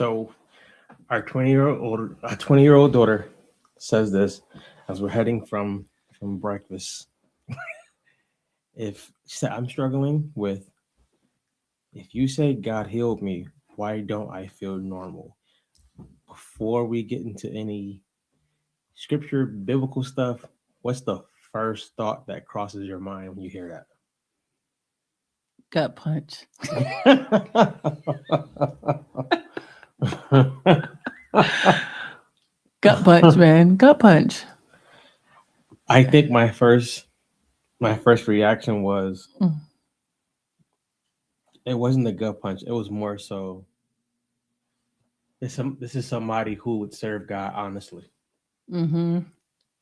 So our 20-year-old daughter says this as we're heading from breakfast. If she said, I'm struggling with, if you say God healed me, why don't I feel normal? Before we get into any scripture, biblical stuff, what's the first thought that crosses your mind when you hear Gut punch. that? Gut punch, man. Gut punch. I think my first reaction was Mm. it wasn't a gut punch. It was more so this is somebody who would serve God honestly. Mm-hmm.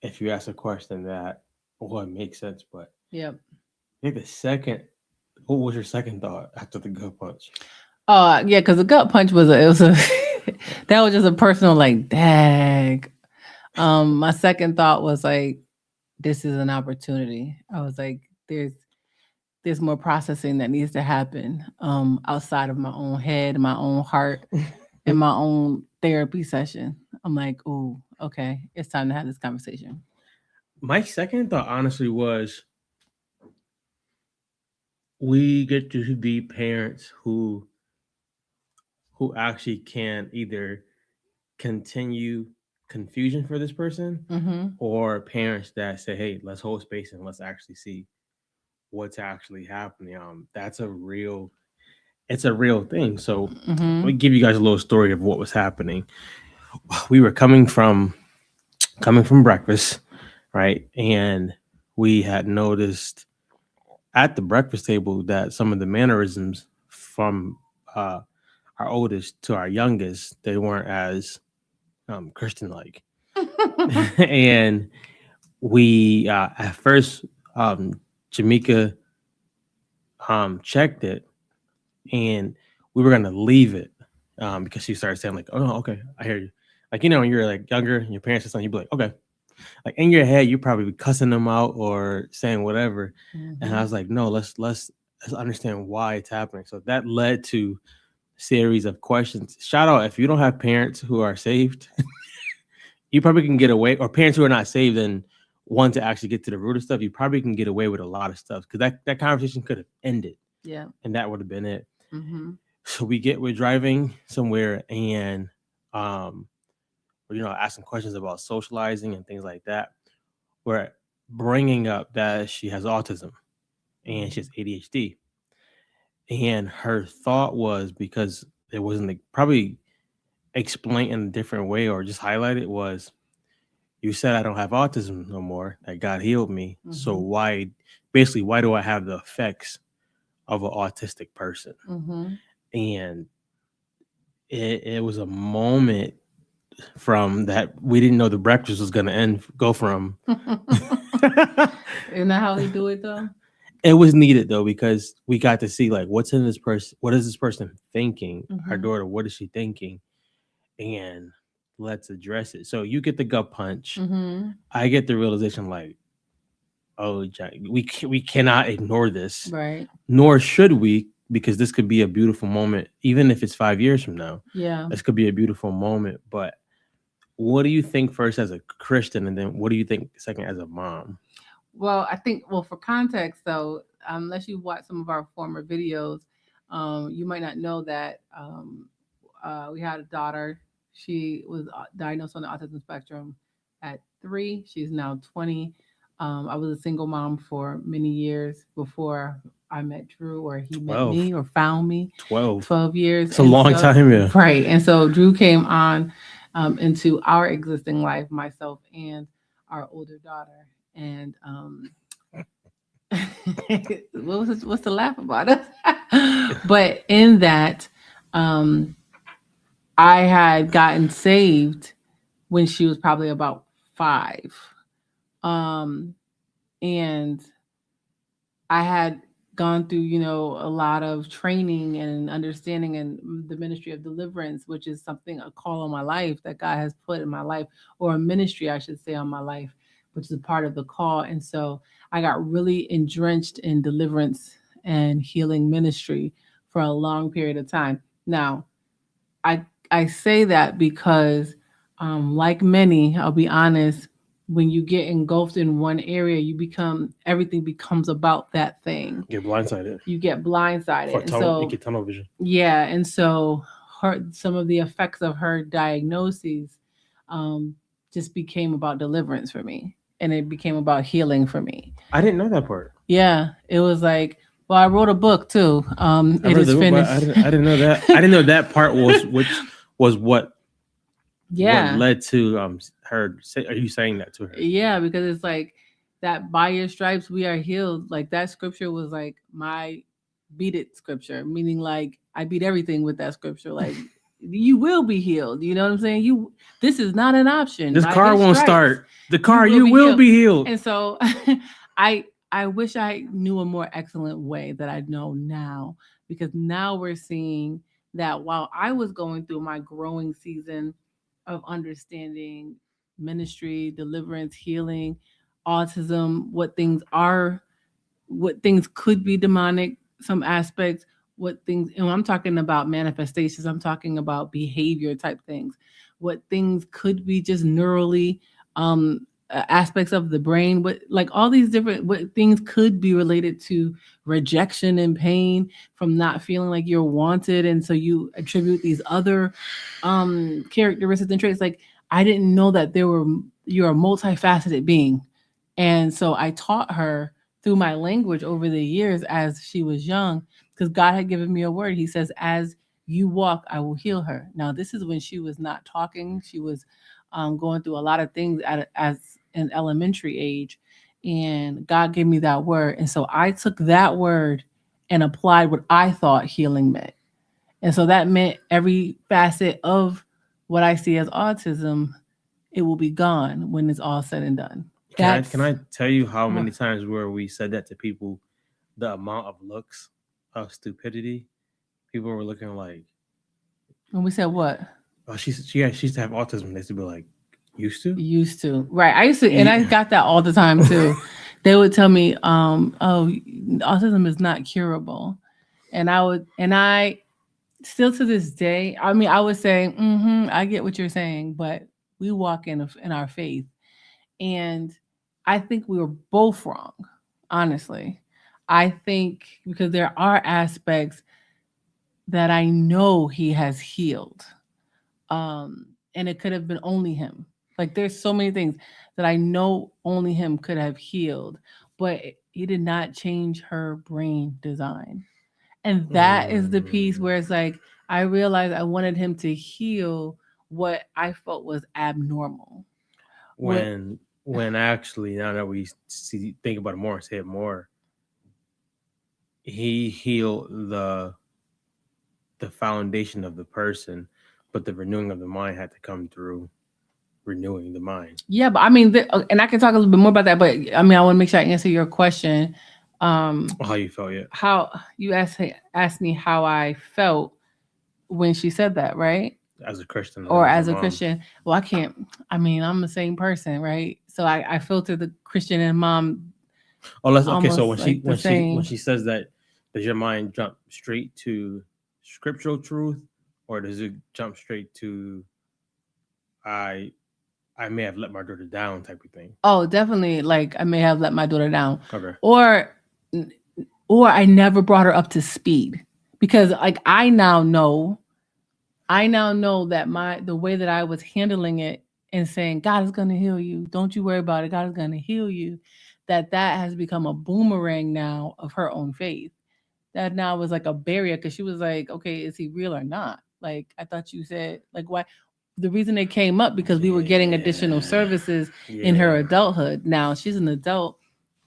If you ask a question that well, it makes sense, but Yep. I think the second what was your second thought after the gut punch? Yeah, because the gut punch was it was a that was just a personal like dag. My second thought was like, this is an opportunity. I was like, there's more processing that needs to happen outside of my own head, my own heart, and my own therapy session. I'm like, oh, okay, it's time to have this conversation. My second thought honestly was we get to be parents who actually can either continue confusion for this person Mm-hmm. or parents that say, hey, let's hold space and let's actually see what's actually happening. That's it's a real thing. So let Mm-hmm. me give you guys a little story of what was happening. We were coming from breakfast, right? And we had noticed at the breakfast table that some of the mannerisms from uh, our oldest to our youngest, they weren't as Christian like. And we at first Jamaica checked it and we were gonna leave it because she started saying like, "Oh no, okay, I hear you." Like when you're like younger, and your parents or something, you'd be like, "Okay." Like in your head, you're probably cussing them out or saying whatever. And I Mm-hmm. was like, "No, let's understand why it's happening." So that led to a series of questions. Shout out if you don't have parents who are saved, you probably can get away, or parents who are not saved and want to actually get to the root of stuff. You probably can get away with a lot of stuff because that conversation could have ended, Yeah. and that would have been it. Mm-hmm. So we're driving somewhere and um we're asking questions about socializing and things like that. We're bringing up that she has autism and she has ADHD, and her thought was because it wasn't like, probably explained in a different way or just highlighted was you said I don't have autism no more, that God healed me, so Mm-hmm. why do I have the effects of an autistic person? Mm-hmm. And it was a moment from that we didn't know the breakfast was going to end go from Isn't that how they do it though? it was needed though because we got to see like what's in this person, what is this person thinking, our Mm-hmm. daughter, what is she thinking, and let's address it. So you get the gut punch, Mm-hmm. I get the realization like, oh Jack, we cannot ignore this, Right. nor should we, because this could be a beautiful moment even if it's 5 years from now. Yeah. This could be a beautiful moment. But what do you think first as a Christian, and then what do you think second as a mom? Well, I think, well, for context though, unless you watch some of our former videos, you might not know that we had a daughter. She was diagnosed on the autism spectrum at 3. She's now 20. I was a single mom for many years before I met Drew, or he met 12. me or found me. 12. 12 years. It's a And long so, time, yeah. right. And so Drew came on into our existing life, myself and our older daughter. And what's the laugh about it? But in that, um, I had gotten saved when she was probably about 5, um, and I had gone through, a lot of training and understanding in the ministry of deliverance, which is something, a call on my life that God has put in my life, or a ministry, I should say, on my life, which is a part of the call. And so I got really entrenched in deliverance and healing ministry for a long period of time. Now, I I say that because, like many, I'll be honest, when you get engulfed in one area, everything becomes about that thing. Get blindsided. You get blindsided. And You so, get tunnel vision. yeah. And so, some of the effects of her diagnoses um, just became about deliverance for me. And it became about healing for me. I didn't know that part. Yeah. It was like, well, I wrote a book too. I It read is the book, but finished. I didn't know that. I didn't know that part was which was what Yeah. led to her. Are you saying that to her? Yeah, because it's like that by your stripes we are healed. Like that scripture was like my beat it scripture, meaning like I beat everything with that scripture. Like you will be healed. You know what I'm saying? This is not an option. This By car his won't stripes, start. The you car, will you be will healed. be healed. And so I wish I knew a more excellent way that I know now, because now we're seeing that while I was going through my growing season of understanding ministry, deliverance, healing, autism, what things could be demonic, some aspects, what things, and I'm talking about manifestations, I'm talking about behavior type things, what things could be just neurally, aspects of the brain, what like all these different what things could be related to rejection and pain from not feeling like you're wanted, and so you attribute these other characteristics and traits. Like I didn't know that you're a multifaceted being. And so I taught her through my language over the years as she was young, because God had given me a word. He says, as you walk, I will heal her. Now, this is when she was not talking. She was going through a lot of things as an elementary age. And God gave me that word. And so I took that word and applied what I thought healing meant. And so that meant every facet of what I see as autism, it will be gone when it's all said and done. Can I tell you how many times where we said that to people? The amount of looks of stupidity. People were looking like, when we said what? oh, she used to have autism. They used to be like, used to. Used to. Right. I used to, and I got that all the time too. They would tell me, oh, autism is not curable. And I still to this day, I mean, I would say, I get what you're saying, but we walk in our faith. And I think we were both wrong, honestly. I think because there are aspects that I know he has healed. And it could have been only him. Like there's so many things that I know only him could have healed, but he did not change her brain design. And that is the piece where it's like I realized I wanted him to heal what I felt was abnormal. When actually, now that we think about it more, say it more, he healed the foundation of the person, but the renewing of the mind had to come through renewing the mind. Yeah, but I mean, and I can talk a little bit more about that, but I mean, I want to make sure I answer your question. How you felt, yeah? How you asked me how I felt when she said that, right? As a Christian, or as a Christian. Well, I can't. I mean, I'm the same person, right? So I filter the Christian and mom. Oh, let's okay. So like when she says that, does your mind jump straight to scriptural truth, or does it jump straight to I may have let my daughter down type of thing? Oh, definitely. Like I may have let my daughter down, okay, or I never brought her up to speed, because like I now know that the way that I was handling it and saying God is going to heal you, don't you worry about it, God is going to heal you, that has become a boomerang now of her own faith. That now was like a barrier, because she was like, okay, is he real or not? Like I thought you said, like, why? The reason it came up because we were getting additional services in her adulthood. Now she's an adult,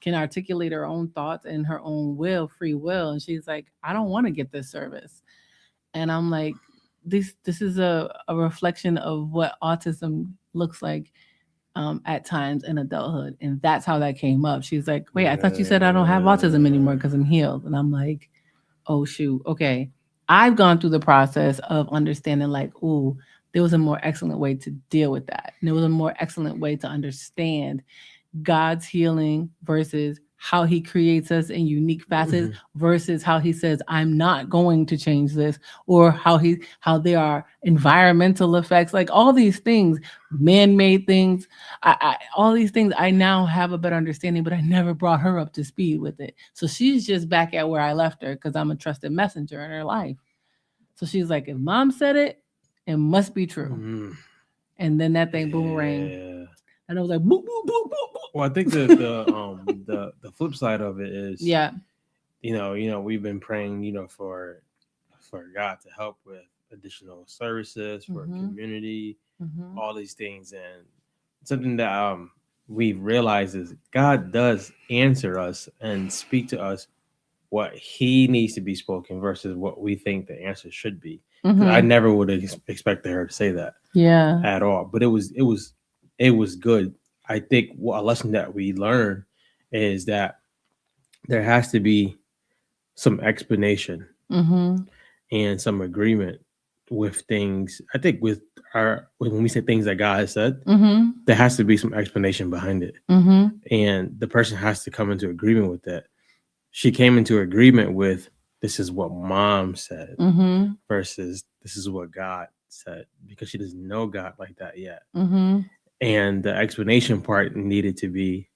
can articulate her own thoughts and her own free will, and she's like, I don't want to get this service. And I'm like, this is a reflection of what autism looks like at times in adulthood. And that's how that came up. She's like, wait, I thought you said I don't have autism anymore because I'm healed. And I'm like, oh shoot, okay. I've gone through the process of understanding like, ooh, there was a more excellent way to deal with that. And there was a more excellent way to understand God's healing versus how he creates us in unique facets Mhm. versus how he says I'm not going to change this, or how there are environmental effects, like all these things, man-made things. All these things I now have a better understanding, but I never brought her up to speed with it. So she's just back at where I left her because I'm a trusted messenger in her life. So she's like, if mom said it, it must be true. Mhm. And then that thing boomerang. Yeah. And I was like, boop, boop, boop, boop, boop. Well, I think the flip side of it is, Yeah. we've been praying, for God to help with additional services for Mm-hmm. community, Mm-hmm. all these things, and something that we've realized is God does answer us and speak to us what He needs to be spoken versus what we think the answer should be. Because I Mm-hmm. never would have expected her to say that Yeah. at all. But it was good. I think a lesson that we learn is that there has to be some explanation Mm-hmm. and some agreement with things. I think when we say things that God has said, Mm-hmm. there has to be some explanation behind it, Mm-hmm. and the person has to come into agreement with that. She came into agreement with, this is what mom said Mm-hmm. versus this is what God said, because she doesn't know God like that yet. Mm-hmm. And the explanation part needed to be,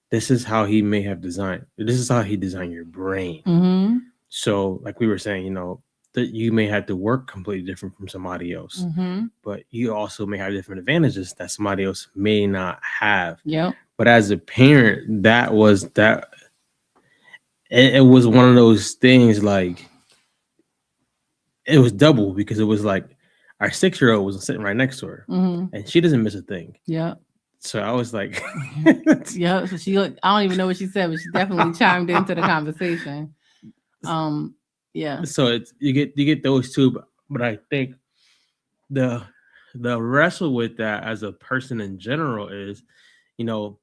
this is how he may have designed, this is how he designed your brain. Mm-hmm. So, like we were saying, that you may have to work completely different from somebody else, Mm-hmm. but you also may have different advantages that somebody else may not have. Yep. But as a parent, it was one of those things, like, it was double, because it was like our 6-year-old was sitting right next to her, Mm-hmm. and she doesn't miss a thing. Yep. So I was like, Yep. So I don't even know what she said, but she definitely chimed into the conversation. Um, yeah. so it's you get those two, but I think the the wrestle with that as a person in general is, you know,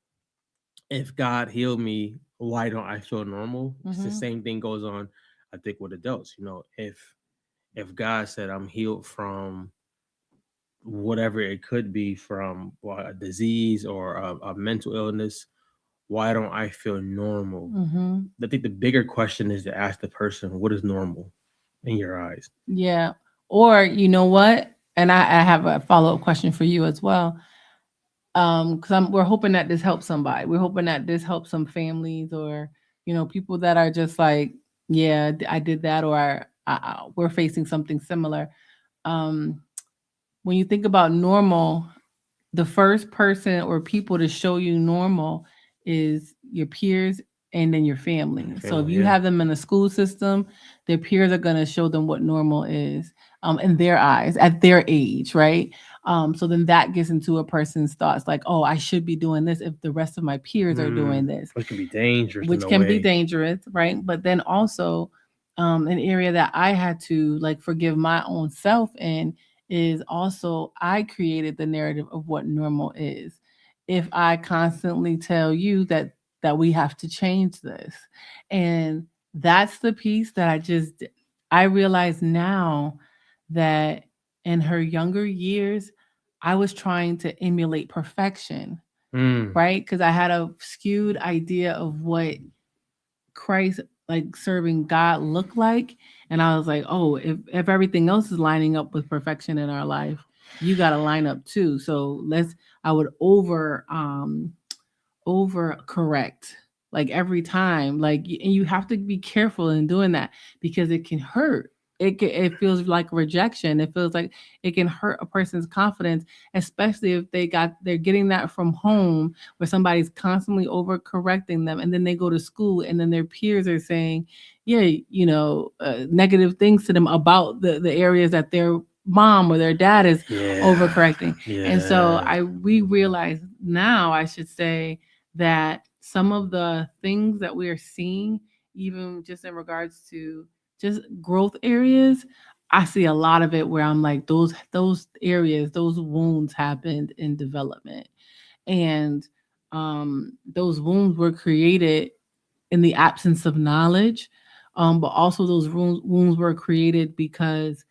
if God healed me, why don't I feel normal? It's the Mm-hmm. same thing goes on, I think, with adults. If God said I'm healed from whatever it could be, from a disease or a mental illness, why don't I feel normal? Mm-hmm. I think the bigger question is to ask the person, what is normal in your eyes? Yeah. Or you know what? And I have a follow-up question for you as well. Because we're hoping that this helps somebody. We're hoping that this helps some families, or people that are just like, yeah, I did that, or we're facing something similar. Um, when you think about normal, the first person or people to show you normal is your peers and then your family. Your So if family, you yeah. have them in a school system, their peers are going to show them what normal is, in their eyes at their age, right? So then that gets into a person's thoughts like, oh, I should be doing this if the rest of my peers are doing this, Which can be dangerous in which a can be way. dangerous, right? But then also, an area that I had to like forgive my own self in is also I created the narrative of what normal is. If I constantly tell you that we have to change this, and that's the piece that I realize now that in her younger years, I was trying to emulate perfection, Mm. right? Because I had a skewed idea of what Christ, like serving God, looked like. And I was like, oh, if everything else is lining up with perfection in our life, you got to line up too. So I would over correct like every time, like, and you have to be careful in doing that because it can hurt. It feels like rejection. It feels like it can hurt a person's confidence, especially if they're getting that from home where somebody's constantly over correcting them, and then they go to school and then their peers are saying, yeah, negative things to them about the areas that their mom or their dad is Yeah. overcorrecting. And so Yeah. we realize now, I should say, that some of the things that we are seeing, even just in regards to just growth areas, I see a lot of it where I'm like, those areas, those wounds happened in development. And those wounds were created in the absence of knowledge. But also those wounds were created because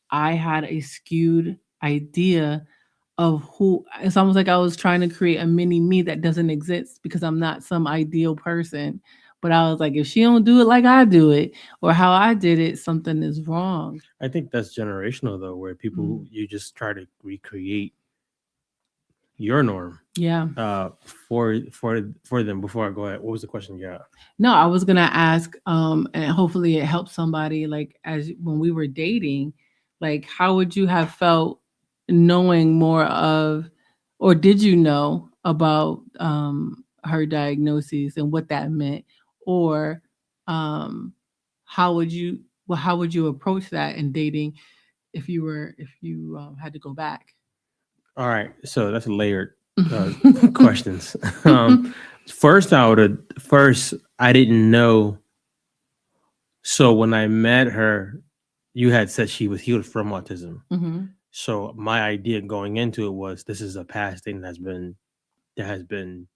I had a skewed idea of who. It's almost like I was trying to create a mini me that doesn't exist because I'm not some ideal person. But I was like, if she don't do it like I do it or how I did it, something is wrong. I think that's generational though, where people Mm. you just try to recreate your norm Yeah. for them. Before I go ahead, what was the question you got? No, I was gonna ask, and hopefully it helps somebody. Like as when we were dating, like how would you have felt knowing more of, or did you know about her diagnoses and what that meant, or um, how would you, well, how would you approach that in dating if you had to go back? All right, so that's a layered uh, questions. First, I didn't know. So when I met her, you had said she was healed from autism. Mm-hmm. So my idea going into it was this is a past thing that has been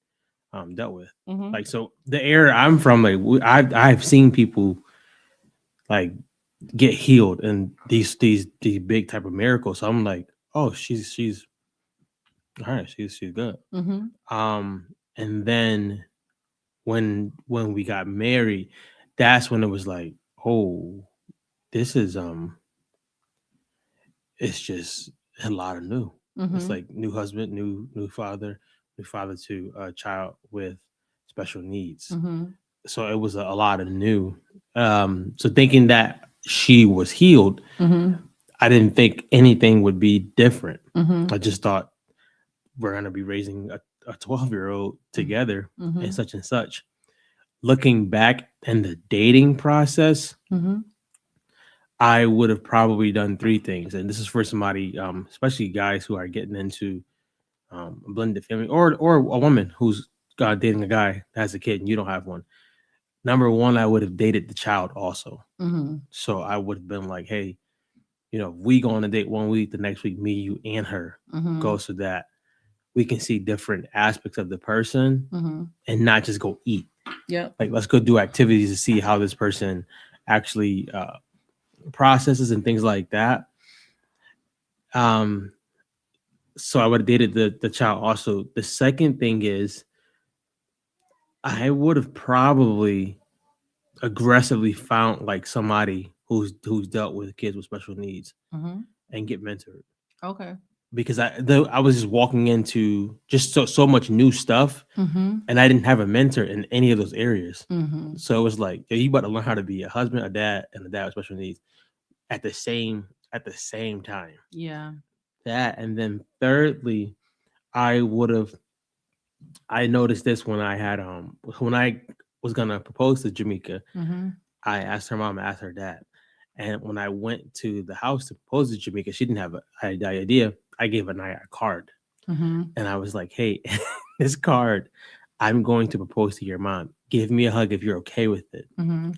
dealt with. Mm-hmm. Like so, the area I'm from, like I've seen people like get healed and these big type of miracles. So I'm like, oh, she's all right, she's good. Mm-hmm. Um, and then when we got married, that's when it was like, oh, this is it's just a lot of new. It's Mm-hmm. like new husband, new father to a child with special needs. Mm-hmm. So it was a lot of new. So thinking that she was healed, Mm-hmm. I didn't think anything would be different. Mm-hmm. I just thought we're gonna be raising a 12-year-old together and Mm-hmm. such and such. Looking back in the dating process, Mm-hmm. I would have probably done three things, and this is for somebody, especially guys who are getting into a blended family, or a woman who's dating a guy that has a kid and you don't have one. Number one, I would have dated the child also. Mm-hmm. So I would have been like, hey, we go on a date one week, the next week, me, you, and her Mm-hmm. go so that we can see different aspects of the person Mm-hmm. and not just go eat. Yep. Like, let's go do activities to see how this person actually processes and things like that. Um, so I would have dated the child also. The second thing is I would have probably aggressively found like somebody who's dealt with kids with special needs Mm-hmm. and get mentored Okay. because I was just walking into just so much new stuff Mm-hmm. and I didn't have a mentor in any of those areas. Mm-hmm. So it was like, yeah, you about to learn how to be a husband, a dad, and a dad with special needs at the same time. Yeah. That and then thirdly, I would have I noticed this when I was gonna propose to Jamaica. Mm-hmm. I asked her mom, I asked her dad. And when I went to the house to propose to Jamaica, she didn't have an idea. I gave Anaya a card. Mm-hmm. And I was like, hey, this card, I'm going to propose to your mom. Give me a hug if you're okay with it. Mm-hmm.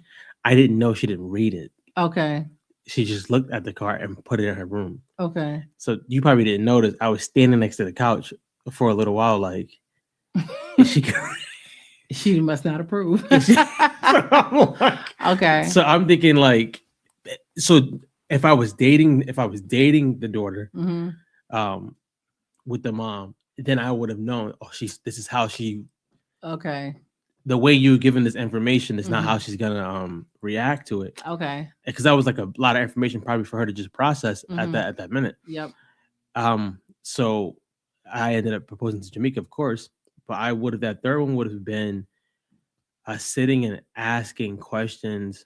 I didn't know she didn't read it. Okay. She just looked at the card and put it in her room. Okay. So you probably didn't notice. I was standing next to the couch for a little while, like, is she She must not approve. Okay. so I'm thinking like, so if I was dating the daughter, Mm-hmm. um, with the mom, then I would have known. Oh, this is how Okay. the way you're giving this information is not Mm-hmm. how she's gonna react to it. Okay. Because that was like a lot of information probably for her to just process Mm-hmm. at that minute. Yep. So I ended up proposing to Jamaica, of course, but I would have that third one would have been sitting and asking questions.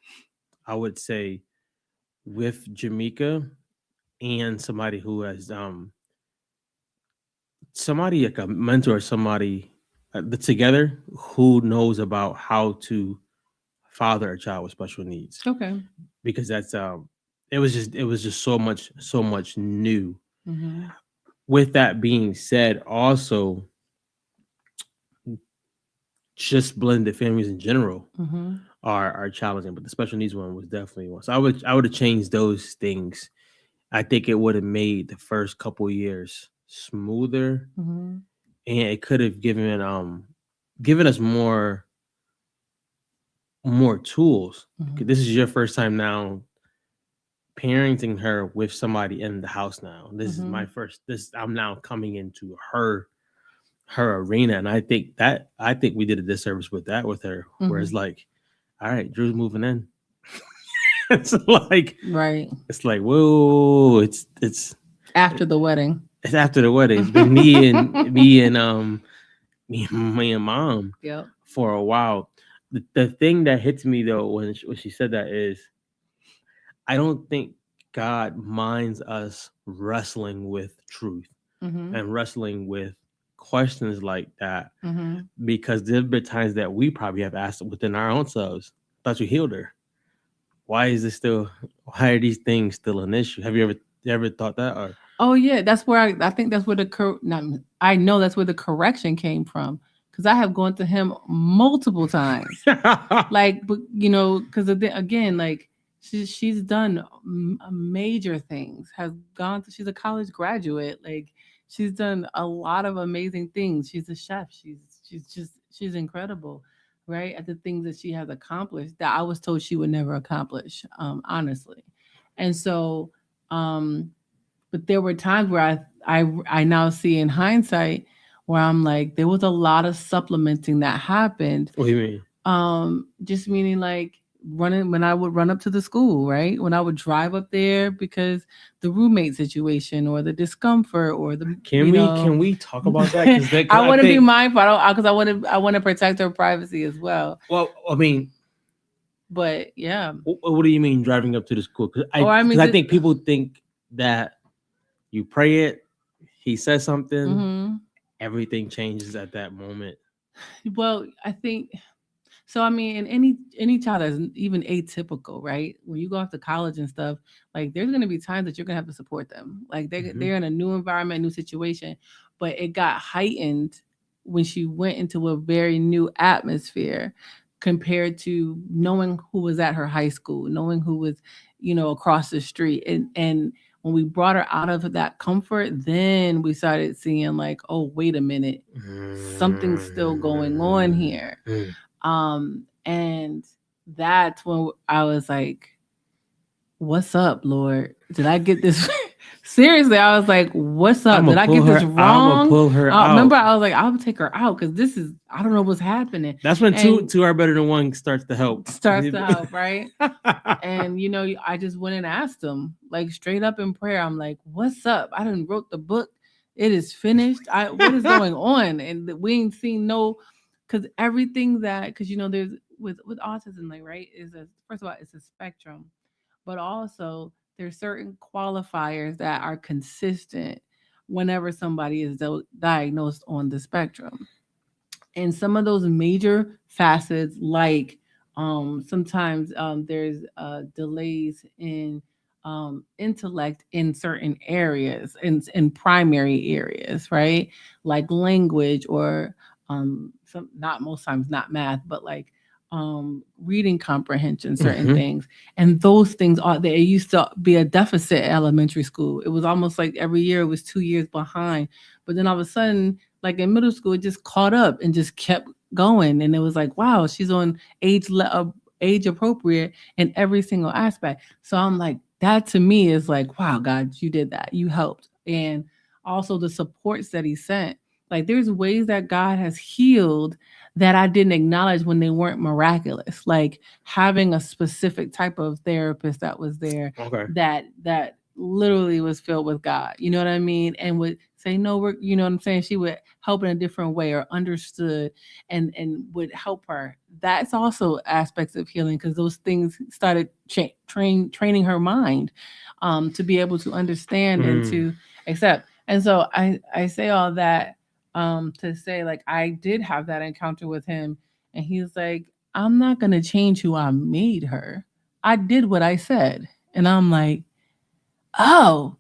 I would say with Jamaica and somebody who has somebody like a mentor, somebody together who knows about how to father a child with special needs, Okay. because that's it was just so much new. Mm-hmm. With that being said, also just blended families in general Mm-hmm. are challenging, but the special needs one was definitely one. So I would have changed those things. I think it would have made the first couple years smoother, Mm-hmm. and it could have given us more tools. Mm-hmm. This is your first time now parenting her with somebody in the house now. This is my Mhm. first. This I'm now coming into her arena, and I think we did a disservice with her, where it's Mhm. like, all right, Drew's moving in. it's like Right. it's like whoa, After the wedding. it's after the wedding. It's been me and mom Yep. for a while. The thing that hits me though when she said that is I don't think God minds us wrestling with truth Mhm. and wrestling with questions like that Mhm. because there have been times that we probably have asked within our own selves, thought you healed her. Why is this still why are these things still an issue? Have you ever thought that or Oh yeah, that's where I think that's where not, I know that's where the correction came from because I have gone to him multiple times, like, but because again, like she's done major things, has gone to, she's a college graduate, like she's done a lot of amazing things. She's a chef. She's incredible, right? At the things that she has accomplished that I was told she would never accomplish, honestly, and so. But there were times where I now see in hindsight where I'm like there was a lot of supplementing that happened. what do you mean? Just meaning like running when I would run up to the school, right? When I would drive up there because the roommate situation or the discomfort or the Can we talk about that? Because I I want to be think mindful. I don't because I want to protect her privacy as well. well, I mean, But yeah, what do you mean driving up to the school? Because I or I because mean, I think people think that you pray it, he says something, mm-hmm. everything changes at that moment. Well, I think so. I mean, in any child that's even atypical, right? When you go off to college and stuff, like there's going to be times that you're going to have to support them. Like Hmm. they're in a new environment, new situation, but it got heightened when she went into a very new atmosphere compared to knowing who was at her high school, knowing who was, across the street, and when we brought her out of that comfort, then we started seeing like, oh, wait a minute, something's still going on here. And that's when I was like, what's up, Lord? Did I get this? Seriously, I was like, what's up? Did I get this I'm gonna wrong? pull her Remember, out. I was like, I'll take her out because this is, I don't know what's happening. That's when And two are better than one starts to help. starts to help, right? And I just went and asked him, like straight up in prayer. I'm like, "What's up? I done wrote the book. It is finished. What is going on?" And we ain't seen no, because everything that, because there's with autism, like, right, is a, first of all, it's a spectrum, but also there's certain qualifiers that are consistent whenever somebody is diagnosed on the spectrum. And some of those major facets, like sometimes there's delays in intellect in certain areas, in primary areas, right? Like language or some, not most times not math, but like reading comprehension, certain Hmm. things. And those things are there. It used to be a deficit at elementary school. It was almost like every year it was 2 years behind. But then all of a sudden, like in middle school, it just caught up and just kept going. And it was like, wow, she's on age appropriate in every single aspect. So I'm like, that to me is like, wow, God, you did that. You helped. And also the supports that he sent. Like there's ways that God has healed that I didn't acknowledge when they weren't miraculous. Like having a specific type of therapist that was there Okay. that literally was filled with God. You know what I mean? And would say, no, you know what I'm saying? She would help in a different way or understood and would help her. That's also aspects of healing because those things started training her mind to be able to understand and Mm. to accept. And so I say all that to say like I did have that encounter with him, and he's like, I'm not gonna change who I made her. I did what I said, and I'm like, oh,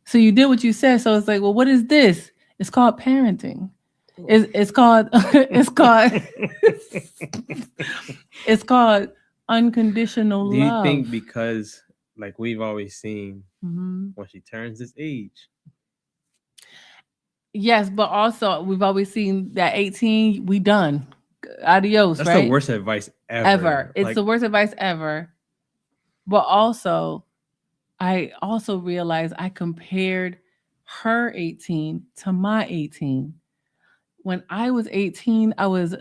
so you did what you said. So it's like, well, what is this? It's called parenting. It's called it's called it's called unconditional Do you think love. because, like we've always seen, Mhm. when she turns this age, Yes, but also we've always seen that 18, we done. Adios, that's the right? worst advice Ever. ever. It's Like, the worst advice ever. But also, I also realized I compared her 18 to my 18. When I was 18, I was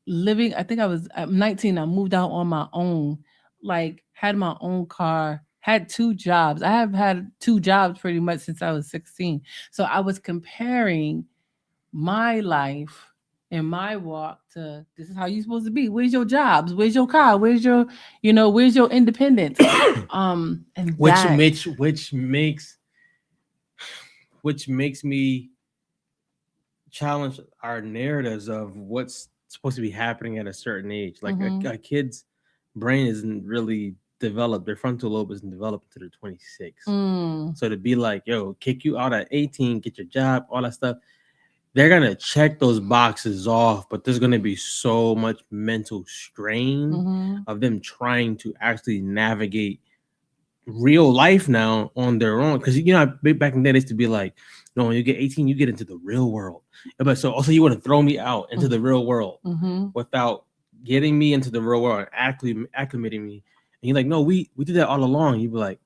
living, I think I was at 19, I moved out on my own, like had my own car, had two jobs. I have had two jobs pretty much since I was 16. So I was comparing my life and my walk to this is how you're supposed to be. Where's your jobs? Where's your car? Where's your, where's your independence? And which that which which makes which makes me challenge our narratives of what's supposed to be happening at a certain age. Like mm-hmm, a kid's brain isn't really developed, their frontal lobe isn't developed until they're 26. mm, So to be like, yo, kick you out at 18, get your job, all that stuff, they're gonna check those boxes off, but there's gonna be so much mental strain mm-hmm, of them trying to actually navigate real life now on their own. Because back in the day, they used to be like, no, when you get 18, you get into the real world. But so also you want to throw me out into the real world mm-hmm. without getting me into the real world and acclimating me. And you're like, no, we did that all along. You'd be like,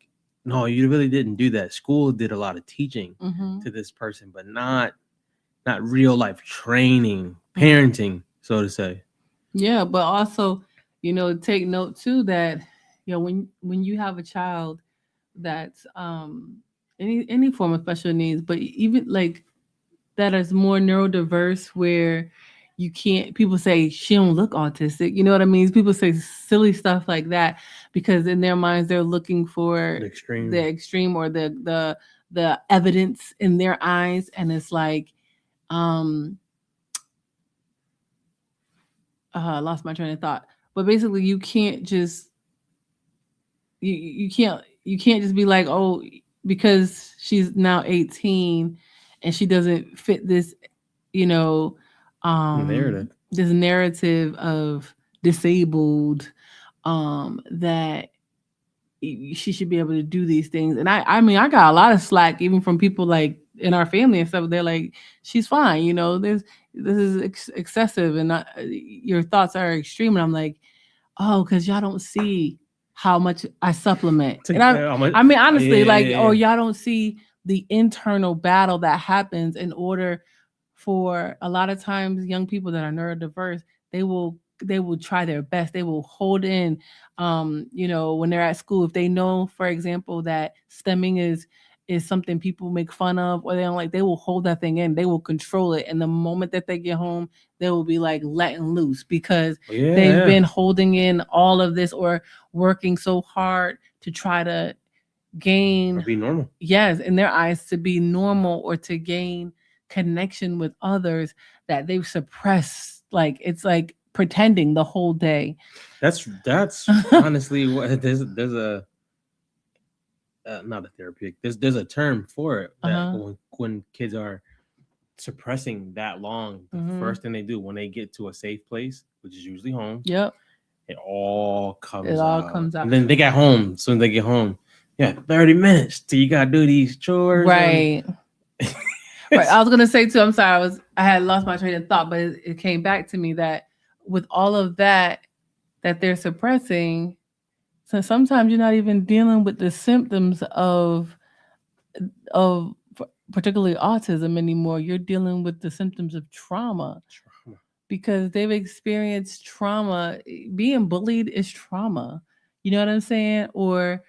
no, you really didn't do that. School did a lot of teaching Mm-hmm. to this person, but not real life training, Mm-hmm. parenting, so to say. Yeah, but also, take note too that when you have a child that's any form of special needs, but even like that is more neurodiverse where you can't people say she don't look autistic. You know what I mean? People say silly stuff like that because in their minds they're looking for The the extreme. extreme or the evidence in their eyes and it's like um I lost my train of thought. But basically, you can't just be like, oh, because she's now 18 and she doesn't fit this, you know, Narrative. this narrative of disabled, that she should be able to do these things. And I mean, I got a lot of slack even from people like in our family and stuff. They're like, she's fine, this is excessive, and your thoughts are extreme. And I'm like, oh, because y'all don't see how much I supplement. It's like, And I mean, honestly, like, yeah. or y'all don't see the internal battle that happens in order for a lot of times young people that are neurodiverse, they will try their best. They will hold in, when they're at school. If they know, for example, that stemming is something people make fun of or they don't like, they will hold that thing in. They will control it. And the moment that they get home, they will be like letting loose because they've Yeah. been holding in all of this or working so hard to try to Or gain, be normal. yes, in their eyes, to be normal or to gain connection with others that they've suppressed. Like it's like pretending the whole day. That's honestly what there's a not a therapeutic. There's a term for it that Uh-huh. when kids are suppressing that long, the Mm-hmm. first thing they do when they get to a safe place, which is usually home, Yep. it all It comes all out. comes out. And then they get home. Soon as they get home, yeah, 30 minutes till you gotta do these chores and Right. Right. I was gonna say too, I'm sorry, I had lost my train of thought, but it came back to me that with all of that they're suppressing, so sometimes you're not even dealing with the symptoms of particularly autism anymore. You're dealing with the symptoms of trauma trauma. because they've experienced trauma. Being bullied is trauma. You know what I'm saying? Or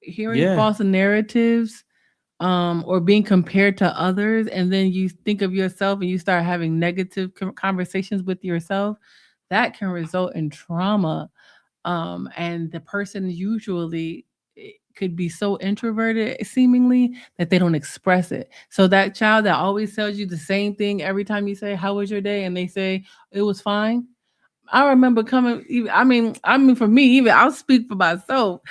hearing Yeah. false narratives, or being compared to others, and then you think of yourself and you start having negative conversations with yourself. That can result in trauma, and the person usually could be so introverted seemingly that they don't express it. So that child that always tells you the same thing every time you say how was your day and they say it was fine. I remember coming even, I mean for me, even I'll speak for myself.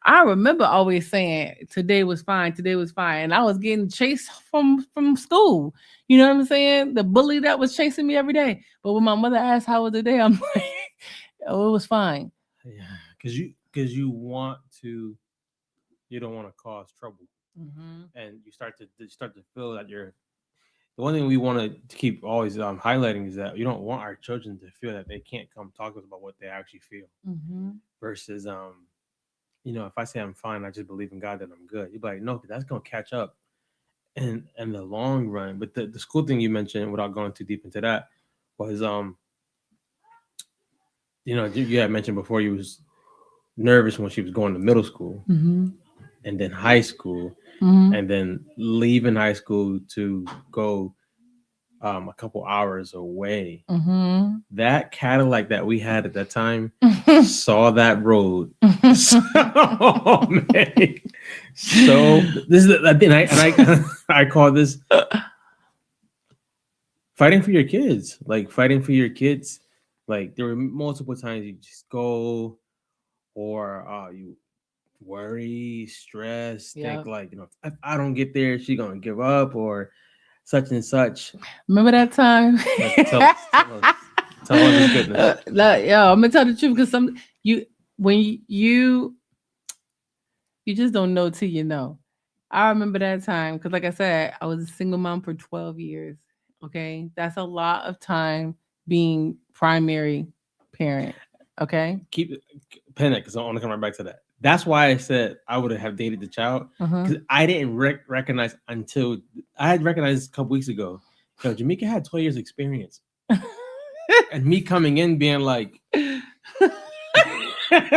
I remember always saying today was fine, today was fine, and I was getting chased from school. You know what I'm saying? The bully that was chasing me every day. But when my mother asked how was the day, I'm like, oh, it was fine. Yeah. Because you want to you don't want to cause trouble. Mhm. And you start to feel that you're the one thing we want to keep always highlighting is that you don't want our children to feel that they can't come talk to us about what they actually feel Mhm. versus if I say I'm fine, I just believe in God that I'm good. You'd be like, no, 'cause that's gonna catch up in the long run. But the school thing you mentioned, without going too deep into that, was you had mentioned before you was nervous when she was going to middle school Mm-hmm. and then high school Mm-hmm. and then leaving high school to go a couple hours away. Mm-hmm. That Cadillac that we had at that time saw that road. So, man. So this is the thing, I call this fighting for your kids. Like fighting for your kids. Like there were multiple times you just go, or you worry, stress, think Yep. like if I don't get there, she gonna give up or such and such. Remember that time? Tell us His goodness. Yo, I'm gonna tell the truth because you when you just don't know till you know. I remember that time because, like I said, I was a single mom for 12 years. Okay, that's a lot of time being primary parent. Okay. Keep pen it because I want to come right back to that. That's why I said I would have dated the child Uh-huh. because I didn't recognize until I had recognized a couple weeks ago. Yo, Jamaica had 12 years experience, and me coming in being like,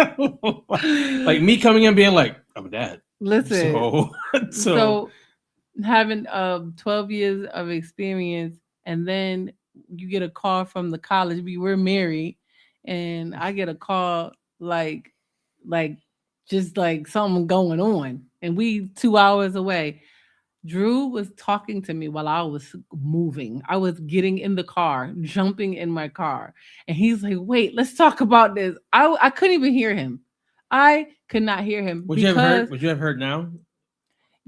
like me coming in being like, I'm a dad. Listen, So so having 12 years of experience, and then you get a call from the college. We were married, and I get a call like like just like something going on, and we 2 hours away. Drew was talking to me while I was moving. I was getting in the car, jumping in my car, and he's like, "Wait, let's talk about this." I couldn't even hear him. I could not hear him would you have because heard? Would you have heard now?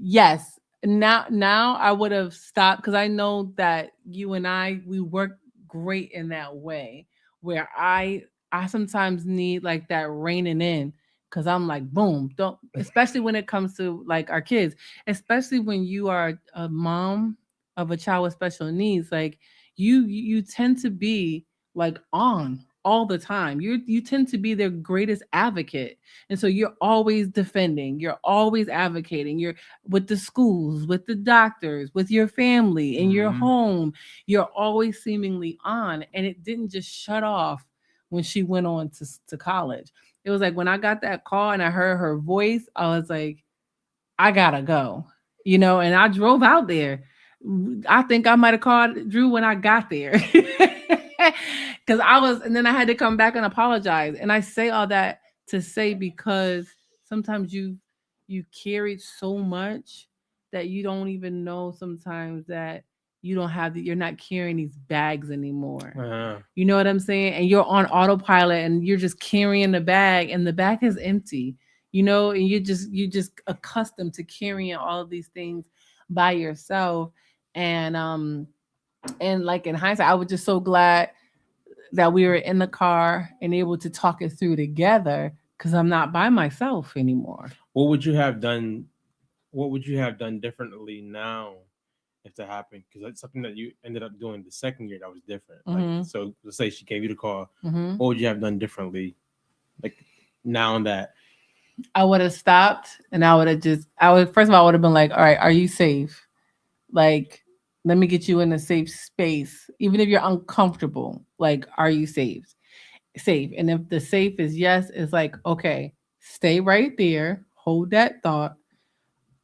yes, now I would have stopped because I know that you and we work great in that way where I sometimes need like that reining in because I'm like boom, don't, especially when it comes to like our kids, especially when you are a mom of a child with special needs, like you tend to be like on all the time. You tend to be their greatest advocate. And so you're always defending, you're always advocating, you're with the schools, with the doctors, with your family, in your Mm-hmm. home. You're always seemingly on. And it didn't just shut off when she went on to college. It was like when I got that call and I heard her voice, I was like, I gotta go, and I drove out there. I think I might have called Drew when I got there. Cause and then I had to come back and apologize. And I say all that to say because sometimes you carried so much that you don't even know sometimes that you don't have you're not carrying these bags anymore. Uh, You know what I'm saying? And you're on autopilot and you're just carrying the bag and the bag is empty. And you just accustomed to carrying all of these things by yourself. And like in hindsight, I was just so glad that we were in the car and able to talk it through together because I'm not by myself anymore. what would you have done? What would you have done differently now if that happened? Because that's something that you ended up doing the second year that was different. Like, Mm-hmm. so let's say she gave you the call. Mm-hmm. What would you have done differently? Like now that. I would have stopped and I would, first of all, I would have been like, all right, are you safe? Like, let me get you in a safe space. Even if you're uncomfortable, like, are you safe? Safe. And if the safe is yes, it's like, okay, stay right there, hold that thought.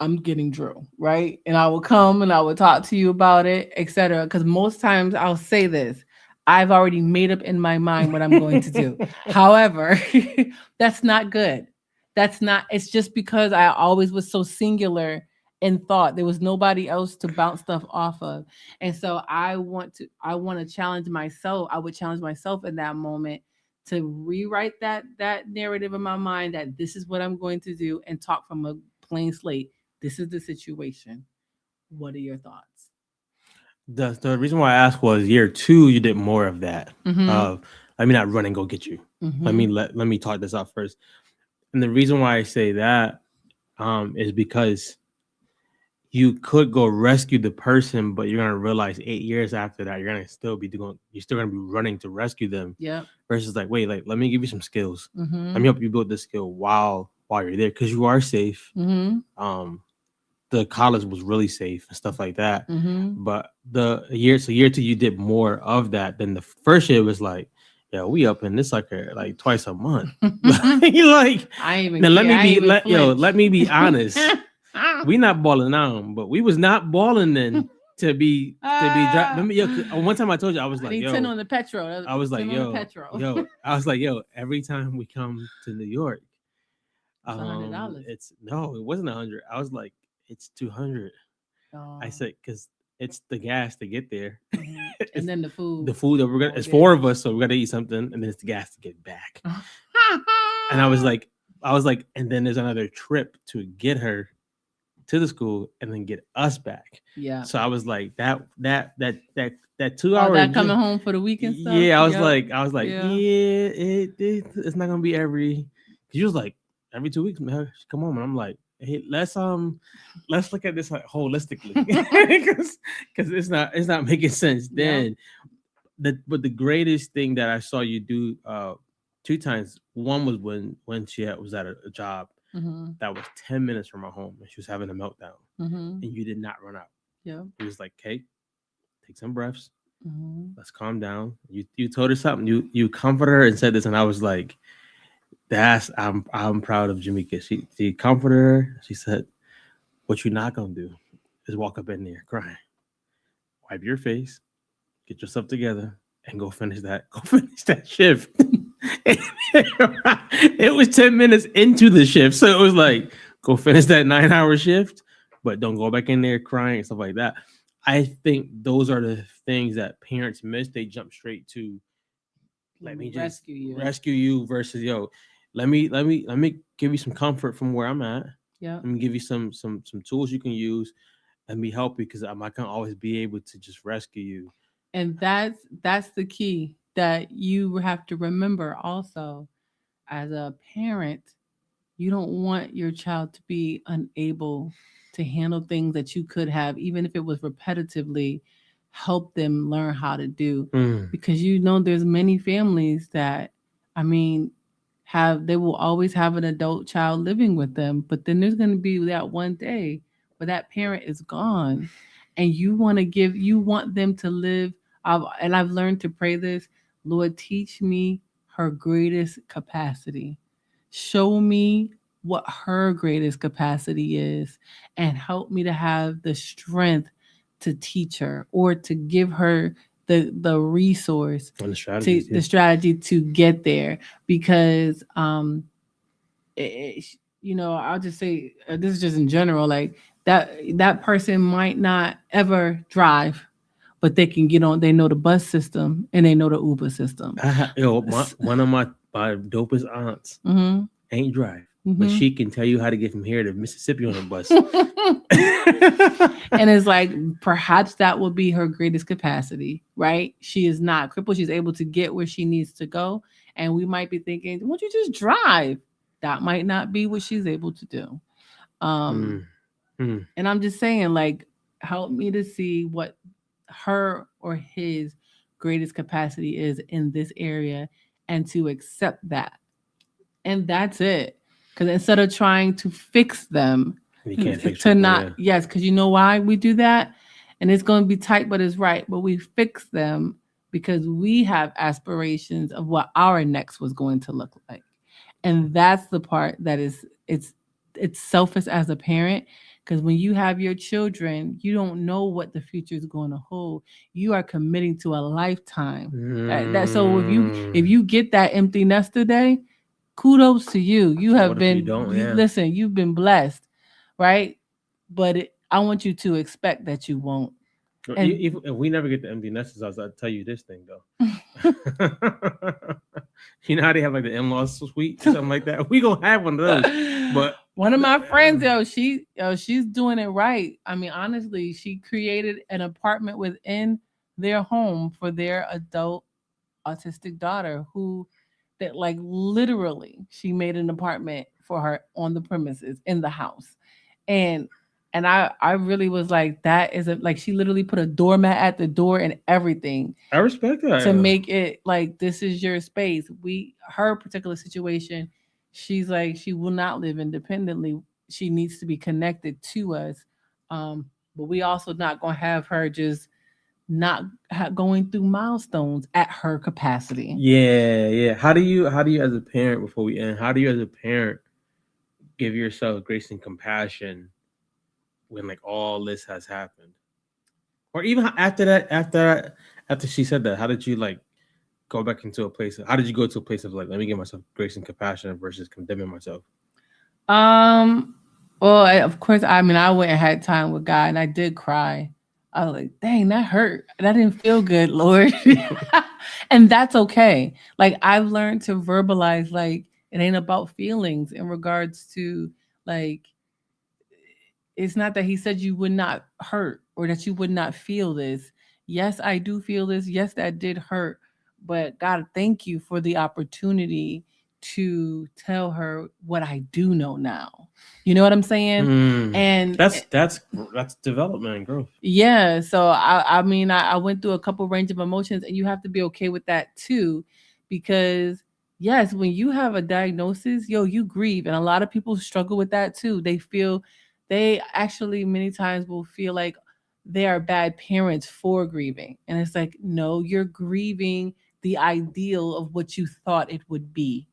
I'm getting Drew, right? And I will come and I will talk to you about it, etc. Because most times I'll say this. I've already made up in my mind what I'm going to do. However, that's not good. That's not, it's just because I always was so singular in thought. There was nobody else to bounce stuff off of. And so I want to challenge myself. I would challenge myself in that moment to rewrite that narrative in my mind that this is what I'm going to do and talk from a plain slate. This is the situation. What are your thoughts? The reason why I asked was year two, you did more of that. Mm-hmm. Let me not run and go get you. Mm-hmm. Let me talk this out first. And the reason why I say that is because you could go rescue the person, but you're gonna realize 8 years after that, you're still gonna be running to rescue them. Yep. Versus like, wait, like let me give you some skills. Mm-hmm. Let me help you build this skill while while you're there because you are safe. Mm-hmm. The college was really safe and stuff like that. Mm-hmm. But year two, you did more of that than the first year. Was like, yeah, we up in this sucker like twice a month. Like, I ain't even now let care. me I ain't be even flinch. let me be honest. We not balling now, but we was not balling then to be Ah, remember, yo, 'cause one time I told you I was I like, need 10 yo, on the petrol. I was like, 10 on the petrol. I was like, yo, every time we come to New York, It's $100. it's no, it wasn't 100. I was like, it's 200. I Oh, said, because it's the gas to get there. mhm. And It's then the food. the food that we're gonna. Oh It's yeah. four of us, so we're gonna eat something, and then it's the gas to get back. And I was like, and then there's another trip to get her to the school, and then get us back. Yeah. So I was like, that 2 hour. That coming home for the weekend stuff. Yeah, Yep. I was like, Yeah. yeah, it's not gonna be every. Cause you was like every 2 weeks, man, come home, and I'm like, hey, let's look at this like holistically, because it's not making sense. Yep. Then but the greatest thing that I saw you do two times. One was when was at a job Mm-hmm. that was 10 minutes from her home, and she was having a meltdown, Mm-hmm. and you did not run out. Yep. He was like, "Okay, take some breaths. Mm-hmm. Let's calm down." You told her something. You comforted her and said this, and I was like, "That's I'm proud of Jamaica." She comforted her. She said, "What you're not gonna do is walk up in there crying. Wipe your face, get yourself together, and go finish that. Go finish that shift." It was 10 minutes into the shift, so it was like, "Go finish that 9 hour shift, but don't go back in there crying and stuff like that." I think those are the things that parents miss. They jump straight to, Let let me me just rescue you. rescue you versus, yo, let me give you some comfort from where I'm at. Yep. Let me give you some tools you can use and be help you, because I'm not gonna always be able to just rescue you. And that's the key that you have to remember also as a parent. You don't want your child to be unable to handle things that you could have, even if it was repetitively, help them learn how to do. Mm. Because there's many families that, I mean, they will always have an adult child living with them, but then there's going to be that one day where that parent is gone, and you want them to live. And I've learned to pray this: Lord, teach me her greatest capacity. Show me what her greatest capacity is, and help me to have the strength to teach her, or to give her the resource, On the to strategies, the yeah. strategy to get there. Because I'll just say, this is just in general, like that person might not ever drive, but they can get on. They know the bus system and they know the Uber system. One of my dopest aunts Mm-hmm. ain't drive, but Mm-hmm. she can tell you how to get from here to Mississippi on a bus. And it's like, perhaps that will be her greatest capacity, right? She is not crippled. She's able to get where she needs to go. And we might be thinking, won't you just drive? That might not be what she's able to do. Um, Mm, mm. and I'm just saying, like, help me to see what her or his greatest capacity is in this area, and to accept that. And that's it. Because instead of trying to fix them, You can't fix to people, not, yeah. yes, because you know why we do that? And it's going to be tight, but it's right. But we fix them because we have aspirations of what our next was going to look like. And that's the part that it's selfish as a parent, because when you have your children, you don't know what the future is going to hold. You are committing to a lifetime. So if Mm. you get that empty nester day, kudos to you. You have What if you been don't? you Yeah. listen, you've been blessed, right? But I want you to expect that you won't. And If we never get the empty nesters, I'll tell you this thing though. You know how they have like the in-laws suite or something like that. We gonna have one of those. But one of my friends, she's doing it right. I mean, honestly, she created an apartment within their home for their adult autistic daughter, who that, like, literally she made an apartment for her on the premises in the house. And I really was like, that is like, she literally put a doormat at the door and everything I respect that. to make it like, this is your space. Her particular situation, she's like, she will not live independently. She needs to be connected to us. But we also not going to have her just not going through milestones at her capacity. Yeah, yeah. How do you as a parent, before we end, how do you as a parent give yourself grace and compassion when like all this has happened? Or even after she said that, how did you like go back into a place how did you go to a place of like, let me give myself grace and compassion versus condemning myself? Um, well, of course, I mean, I went and had time with God, and I did cry. I was like, "Dang, that hurt. That didn't feel good, Lord." And that's okay. Like I've learned to verbalize, like it ain't about feelings in regards to like it's not that he said you would not hurt or that you would not feel this. Yes, I do feel this. Yes, that did hurt. But God, thank you for the opportunity to tell her what I do know now. You know what I'm saying? Mm. And That's development and growth. yeah, so I mean I went through a couple range of emotions and you have to be okay with that too because yes, when you have a diagnosis, yo, you grieve and a lot of people struggle with that too. They actually many times will feel like they are bad parents for grieving. And it's like, no, you're grieving the ideal of what you thought it would be.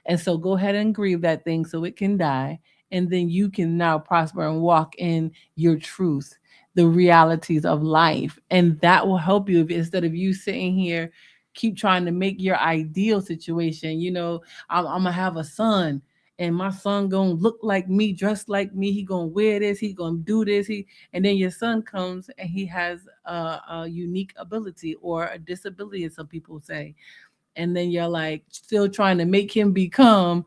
And so go ahead and grieve that thing so it can die and then you can now prosper and walk in your truth, the realities of life. And that will help you if instead of you sitting here, keep trying to make your ideal situation. I'm gonna have a son and my son gonna look like me, dress like me. He gonna wear this. He gonna do this. And then your son comes and he has a unique ability or a disability, as some people say. And then you're like still trying to make him become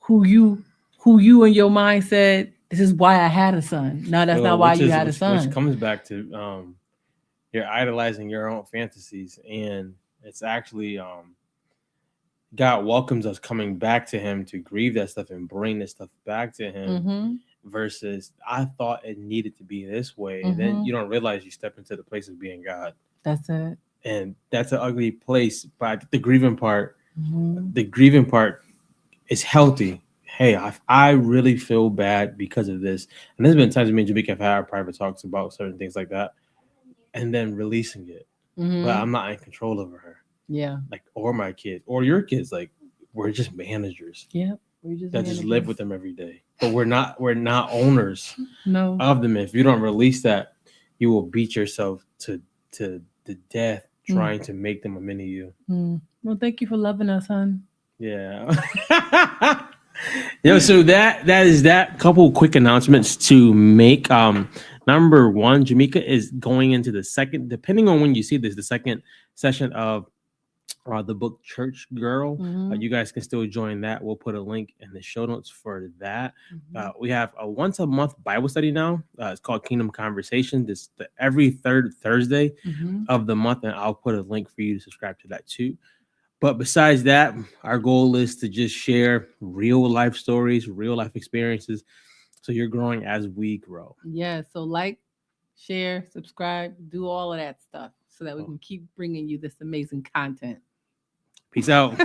who you who you in your mind said this is why I had a son. No, that's Well, not why which you is had a which son. comes back to you're idolizing your own fantasies, and it's actually God welcomes us coming back to Him to grieve that stuff and bring this stuff back to Him. Mm-hmm. Versus, I thought it needed to be this way, and then Mm-hmm. you don't realize you step into the place of being God, That's it. and that's an ugly place. But Mm-hmm. the grieving part is healthy. Hey, I really feel bad because of this, and there's been times me and Jamaica have had our private talks about certain things like that, and then releasing it. But Mm-hmm. I'm not in control over her, Yeah. like, or my kids or your kids. Like, we're just managers Yep. We just that just live managers. with them every day. But we're not owners No. of them. If you don't release that, you will beat yourself to the death Mm. trying to make them a mini you. Mm. Well, thank you for loving us, hon. Yeah. Yo, so that is that. Couple quick announcements to make. Number one, Jamaica is going into the second, depending on when you see this, the second session of the book Church Girl. Mm-hmm. You guys can still join that. We'll put a link in the show notes for that. Mm-hmm. We have a once a month Bible study now. It's called Kingdom Conversation. Every third Thursday Mm-hmm. of the month, and I'll put a link for you to subscribe to that too. But besides that, our goal is to just share real life stories, real life experiences. So you're growing as we grow. Yeah. So like, share, subscribe, do all of that stuff so that we can keep bringing you this amazing content. Peace out.